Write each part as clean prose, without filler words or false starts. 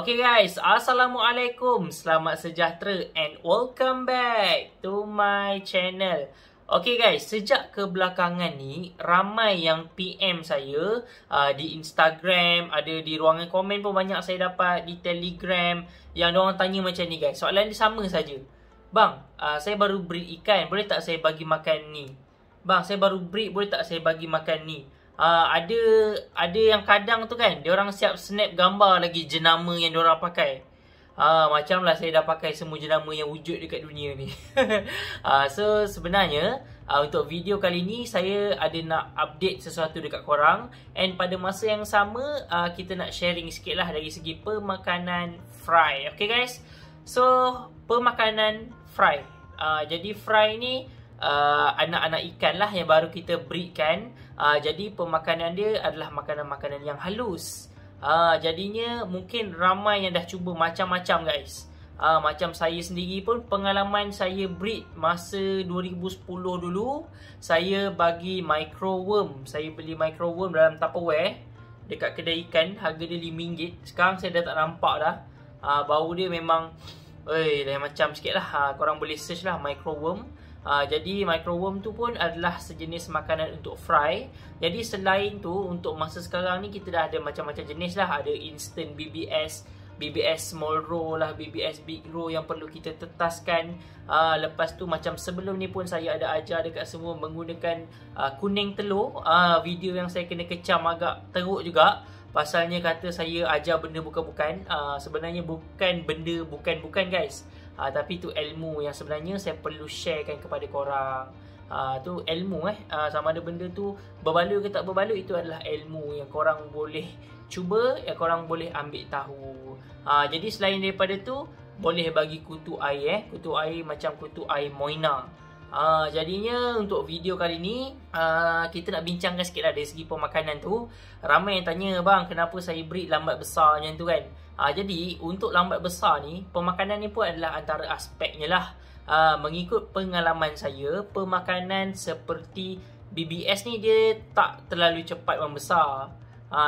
Okay guys, Assalamualaikum, selamat sejahtera and welcome back to my channel. Okay guys, sejak kebelakangan ni ramai yang PM saya di Instagram, ada di ruangan komen pun banyak saya dapat, di Telegram, yang diorang tanya macam ni guys. Soalan dia sama saja. Bang, saya baru breed ikan, boleh tak saya bagi makan ni? Bang, saya baru breed, boleh tak saya bagi makan ni? Ada yang kadang tu kan, diorang siap snap gambar lagi jenama yang diorang pakai. Macam lah saya dah pakai semua jenama yang wujud dekat dunia ni. So sebenarnya untuk video kali ni saya ada nak update sesuatu dekat korang. And pada masa yang sama kita nak sharing sikit lah dari segi pemakanan fry. Okay guys, so pemakanan fry. Jadi fry ni anak-anak ikan lah yang baru kita breedkan. Jadi pemakanan dia adalah makanan-makanan yang halus. Jadinya mungkin ramai yang dah cuba macam-macam guys. Macam saya sendiri pun, pengalaman saya breed masa 2010 dulu, saya bagi micro worm. Saya beli micro worm dalam Tupperware dekat kedai ikan, harga dia RM5. Sekarang saya dah tak nampak dah. Bau dia memang lain macam sikit lah. Korang boleh search lah micro worm. Jadi microworm tu pun adalah sejenis makanan untuk fry. Jadi selain tu, untuk masa sekarang ni kita dah ada macam-macam jenis lah. Ada instant BBS, BBS small row lah, BBS big row yang perlu kita tetaskan. Lepas tu macam sebelum ni pun saya ada ajar dekat semua menggunakan kuning telur. Video yang saya kena kecam agak teruk juga. Pasalnya kata saya ajar benda bukan-bukan. Sebenarnya bukan benda bukan-bukan guys. Tapi tu ilmu yang sebenarnya saya perlu sharekan kepada korang. Tu ilmu sama ada benda tu berbaloi ke tak berbaloi, itu adalah ilmu yang korang boleh cuba, yang korang boleh ambil tahu. Jadi selain daripada tu, boleh bagi kutu air kutu air macam kutu air Moina. Jadinya untuk video kali ni kita nak bincangkan sikit lah dari segi pemakanan tu. Ramai yang tanya, bang kenapa saya breed lambat besar macam tu kan. Jadi untuk lambat besar ni, pemakanan ni pun adalah antara aspeknya lah. Mengikut pengalaman saya, pemakanan seperti BBS ni dia tak terlalu cepat membesar.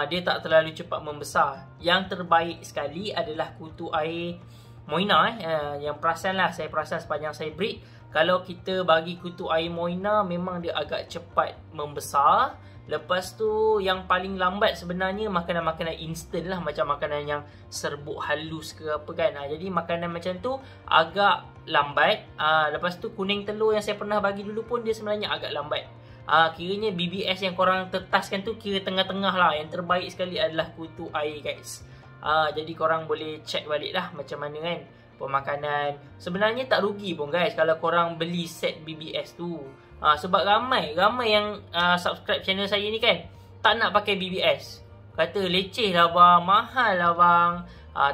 Dia tak terlalu cepat membesar. Yang terbaik sekali adalah kutu air Moina. Yang perasan lah, saya perasan sepanjang saya breed, kalau kita bagi kutu air Moina memang dia agak cepat membesar. Lepas tu yang paling lambat sebenarnya makanan-makanan instant lah, macam makanan yang serbuk halus ke apa kan. Jadi makanan macam tu agak lambat. Lepas tu kuning telur yang saya pernah bagi dulu pun dia sebenarnya agak lambat. Kiranya BBS yang korang tetaskan tu kira tengah-tengah lah. Yang terbaik sekali adalah kutu air guys. Jadi korang boleh check balik lah macam mana kan pemakanan. Sebenarnya tak rugi pun guys kalau korang beli set BBS tu. Sebab ramai yang subscribe channel saya ni kan tak nak pakai BBS. Kata leceh lah bang, mahal lah bang.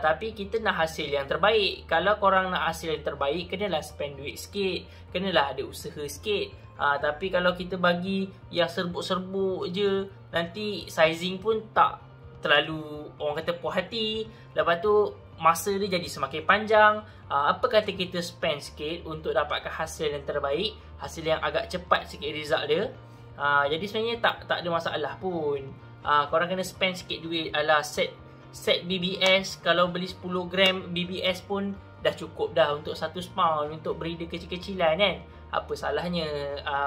Tapi kita nak hasil yang terbaik. Kalau korang nak hasil yang terbaik, kenalah spend duit sikit, kenalah ada usaha sikit. Tapi kalau kita bagi yang serbuk-serbuk je, nanti sizing pun tak terlalu orang kata puas hati. Lepas tu masa dia jadi semakin panjang. Apa kata kita spend sikit untuk dapatkan hasil yang terbaik, hasil yang agak cepat sikit result dia. Jadi sebenarnya tak ada masalah pun. Korang kena spend sikit duit. Alah set BBS, kalau beli 10 gram BBS pun dah cukup dah untuk satu spawn, untuk breeder kecil-kecilan kan. Apa salahnya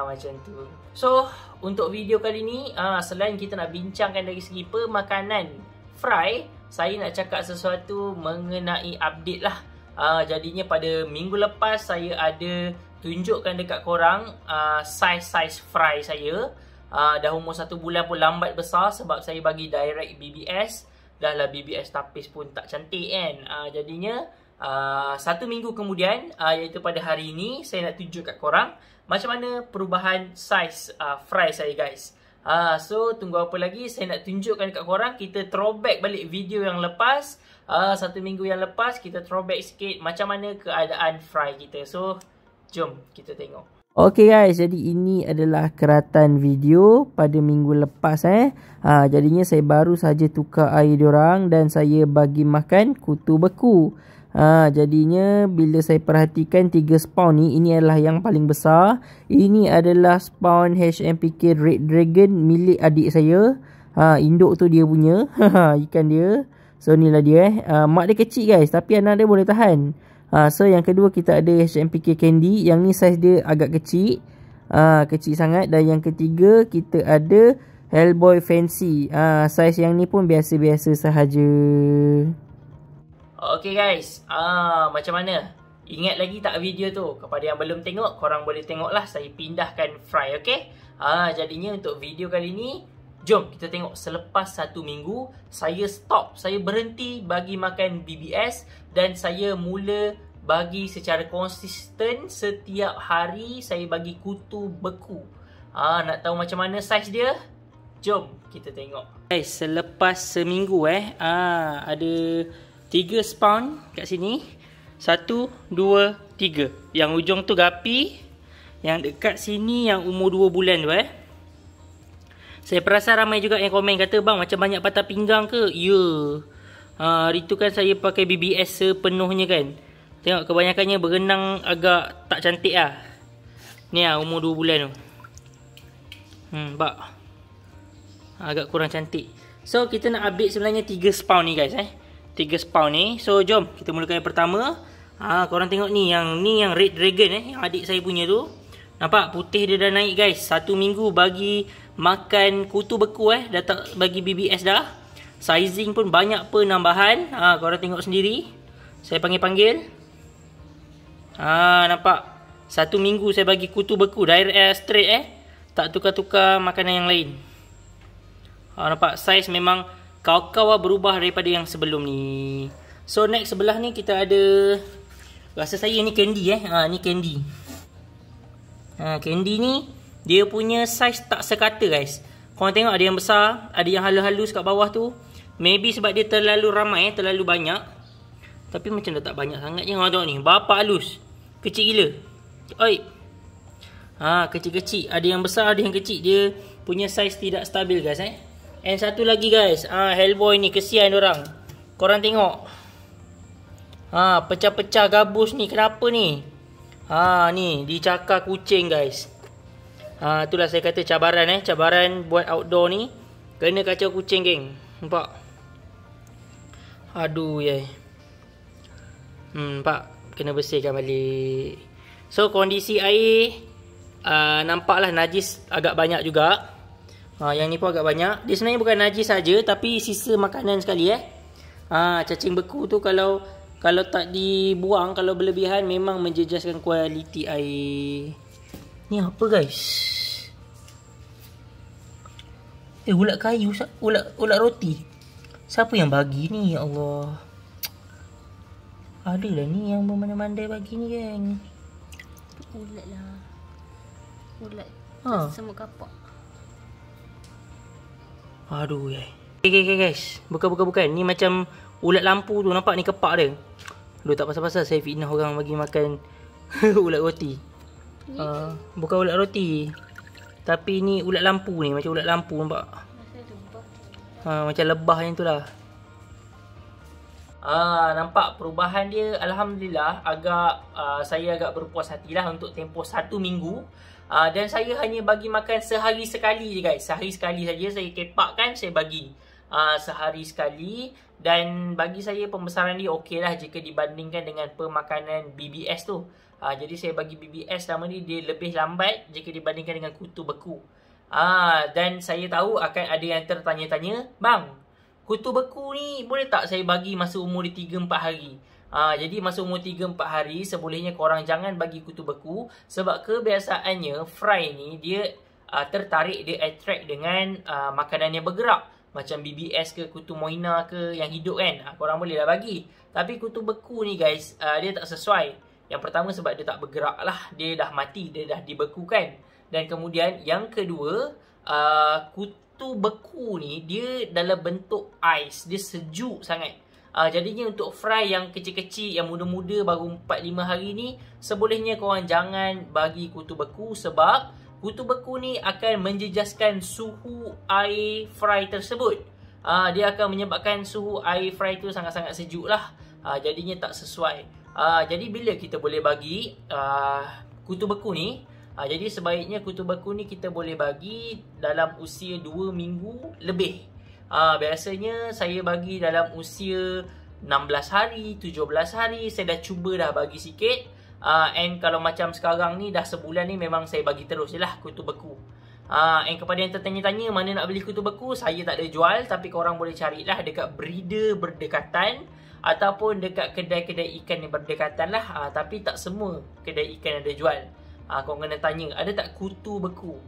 macam tu. So untuk video kali ni, selain kita nak bincangkan dari segi pemakanan fry, saya nak cakap sesuatu mengenai update lah. Jadinya pada minggu lepas saya ada tunjukkan dekat korang size fry saya. Dah umur 1 bulan pun lambat besar sebab saya bagi direct BBS. Dah lah BBS tapis pun tak cantik kan. Jadinya 1 minggu kemudian, iaitu pada hari ini, saya nak tunjuk kat korang macam mana perubahan size fry saya guys. So tunggu apa lagi, saya nak tunjukkan kat korang. Kita throwback balik video yang lepas, 1 minggu yang lepas. Kita throwback sikit macam mana keadaan fry kita. So jom kita tengok. Okay guys, jadi ini adalah keratan video pada minggu lepas jadinya saya baru saja tukar air diorang dan saya bagi makan kutu beku. Jadinya bila saya perhatikan 3 spawn ni, ini adalah yang paling besar. Ini adalah spawn HMPK Red Dragon milik adik saya. Induk tu dia punya ikan dia. So inilah dia mak dia kecil guys, tapi anak dia boleh tahan. So yang kedua kita ada HMPK Candy. Yang ni saiz dia agak kecil, kecil sangat. Dan yang ketiga kita ada Hellboy Fancy. Saiz yang ni pun biasa-biasa sahaja. Okay guys, macam mana? Ingat lagi tak video tu? Kepada yang belum tengok, korang boleh tengok lah. Saya pindahkan fry, okay? Jadinya untuk video kali ni, jom kita tengok selepas 1 minggu, saya stop, saya berhenti bagi makan BBS dan saya mula bagi secara konsisten setiap hari saya bagi kutu beku. Nak tahu macam mana saiz dia? Jom kita tengok. Guys, selepas seminggu ada 3 spawn kat sini. 1, 2, 3. Yang ujung tu gapi. Yang dekat sini yang umur 2 bulan tu Saya perasan ramai juga yang komen kata, bang macam banyak patah pinggang ke? Ya. Hari tu kan saya pakai BBS sepenuhnya kan. Tengok kebanyakannya berenang agak tak cantik lah. Ni lah umur 2 bulan tu. Nampak? Agak kurang cantik. So kita nak update sebenarnya 3 spawn ni guys 3 spawn ni. So jom kita mulakan yang pertama. Korang tengok ni yang Red Dragon yang adik saya punya tu. Nampak putih dia dah naik guys. 1 minggu bagi makan kutu beku dah tak bagi BBS dah. Sizing pun banyak penambahan. Korang tengok sendiri. Saya panggil-panggil. Nampak 1 minggu saya bagi kutu beku direct straight tak tukar-tukar makanan yang lain. Nampak saiz memang kau-kau berubah daripada yang sebelum ni. So next sebelah ni kita ada, rasa saya ni Candy ni Candy. Candy ni dia punya saiz tak sekata guys. Korang tengok ada yang besar, ada yang halus-halus kat bawah tu. Maybe sebab dia terlalu ramai, terlalu banyak. Tapi macam dah tak banyak sangat je. Korang tengok ni, berapa halus. Kecil gila. Oi. Kecil-kecil. Ada yang besar, ada yang kecil. Dia punya saiz tidak stabil guys And satu lagi guys, Hellboy ni kesian orang. Korang tengok. Pecah-pecah gabus ni. Kenapa ni? Ni dicakar kucing guys. Itulah saya kata cabaran cabaran buat outdoor ni. Kena kacau kucing geng. Nampak? Aduh nampak? Kena bersihkan balik. So kondisi air nampaklah najis agak banyak juga. Yang ni pun agak banyak. Dia sebenarnya bukan najis saja, tapi sisa makanan sekali cacing beku tu kalau tak dibuang, kalau berlebihan memang menjejaskan kualiti air. Ni apa guys? Ulat kayu, ulat roti. Siapa yang bagi ni? Ya Allah. Adalah ni yang bermandai-mandai bagi ni geng. Ulat lah. Ulat semut kapak. Aduh Okay guys, bukan. Ni macam ulat lampu tu, nampak ni kepak dia. Aduh tak pasal-pasal saya fitnah orang bagi makan ulat roti. Bukan ulat roti, tapi ni ulat lampu ni, macam ulat lampu nampak. Macam lebah yang tu lah. Nampak perubahan dia. Alhamdulillah saya agak berpuas hatilah untuk tempoh 1 minggu. Dan saya hanya bagi makan sehari sekali je guys. Sehari sekali saja saya kepakkan, saya bagi sehari sekali. Dan bagi saya pembesaran dia okey lah jika dibandingkan dengan pemakanan BBS tu. Jadi saya bagi BBS lama ni dia lebih lambat jika dibandingkan dengan kutu beku. Dan saya tahu akan ada yang tertanya-tanya, bang, kutu beku ni boleh tak saya bagi masa umur dia 3-4 hari? Jadi masa umur 3-4 hari sebolehnya korang jangan bagi kutu beku. Sebab kebiasaannya fry ni dia tertarik, dia attract dengan makanan yang bergerak. Macam BBS ke, kutu moina ke yang hidup kan, korang boleh lah bagi. Tapi kutu beku ni guys, dia tak sesuai. Yang pertama sebab dia tak bergerak lah, dia dah mati, dia dah dibekukan. Dan kemudian yang kedua, kutu beku ni dia dalam bentuk ais, dia sejuk sangat. Jadinya untuk fry yang kecil-kecil, yang muda-muda baru 4-5 hari ni, sebolehnya korang jangan bagi kutu beku. Sebab kutu beku ni akan menjejaskan suhu air fry tersebut. Dia akan menyebabkan suhu air fry tu sangat-sangat sejuk lah. Jadinya tak sesuai. Jadi bila kita boleh bagi kutu beku ni? Jadi sebaiknya kutu beku ni kita boleh bagi dalam usia 2 minggu lebih. Biasanya saya bagi dalam usia 16 hari, 17 hari. Saya dah cuba dah bagi sikit. And kalau macam sekarang ni dah sebulan ni memang saya bagi terus je lah kutu beku. And kepada yang tertanya-tanya mana nak beli kutu beku, saya tak ada jual, tapi korang boleh carilah dekat breeder berdekatan ataupun dekat kedai-kedai ikan yang berdekatan lah. Tapi tak semua kedai ikan ada jual. Korang kena tanya, ada tak kutu beku?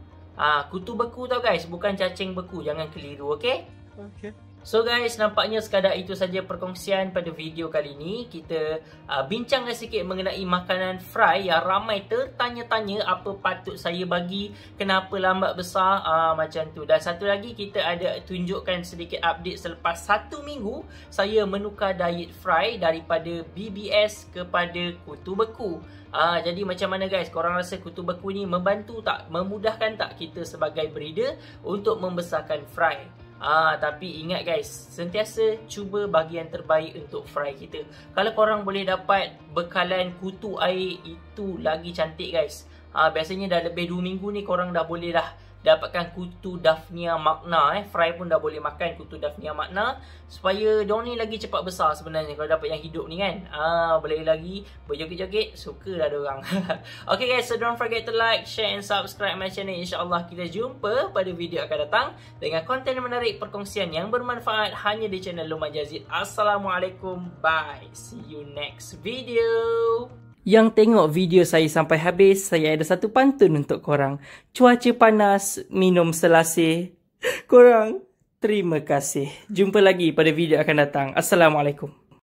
Kutu beku tau guys, bukan cacing beku. Jangan keliru, okay? Okay. So guys, nampaknya sekadar itu saja perkongsian pada video kali ini. Kita bincangkan sikit mengenai makanan fry yang ramai tertanya-tanya apa patut saya bagi, kenapa lambat besar, macam tu. Dan satu lagi, kita ada tunjukkan sedikit update selepas 1 minggu saya menukar diet fry daripada BBS kepada kutu beku. Jadi macam mana guys, korang rasa kutu beku ni membantu tak, memudahkan tak kita sebagai breeder untuk membesarkan fry? Tapi ingat guys, sentiasa cuba bagi yang terbaik untuk fry kita. Kalau korang boleh dapat bekalan kutu air, itu lagi cantik guys. Biasanya dah lebih 2 minggu ni korang dah boleh dah dapatkan kutu Daphnia magna. Fry pun dah boleh makan kutu Daphnia magna, supaya diorang ni lagi cepat besar sebenarnya kalau dapat yang hidup ni kan. Boleh lagi berjoget-joget, suka lah diorang. Okay guys, so don't forget to like, share and subscribe my channel. InsyaAllah kita jumpa pada video akan datang dengan konten menarik, perkongsian yang bermanfaat hanya di channel Luqman Jazid. Assalamualaikum, bye, see you next video. Yang tengok video saya sampai habis, saya ada satu pantun untuk korang. Cuaca panas, minum selasih. Korang, terima kasih. Jumpa lagi pada video akan datang. Assalamualaikum.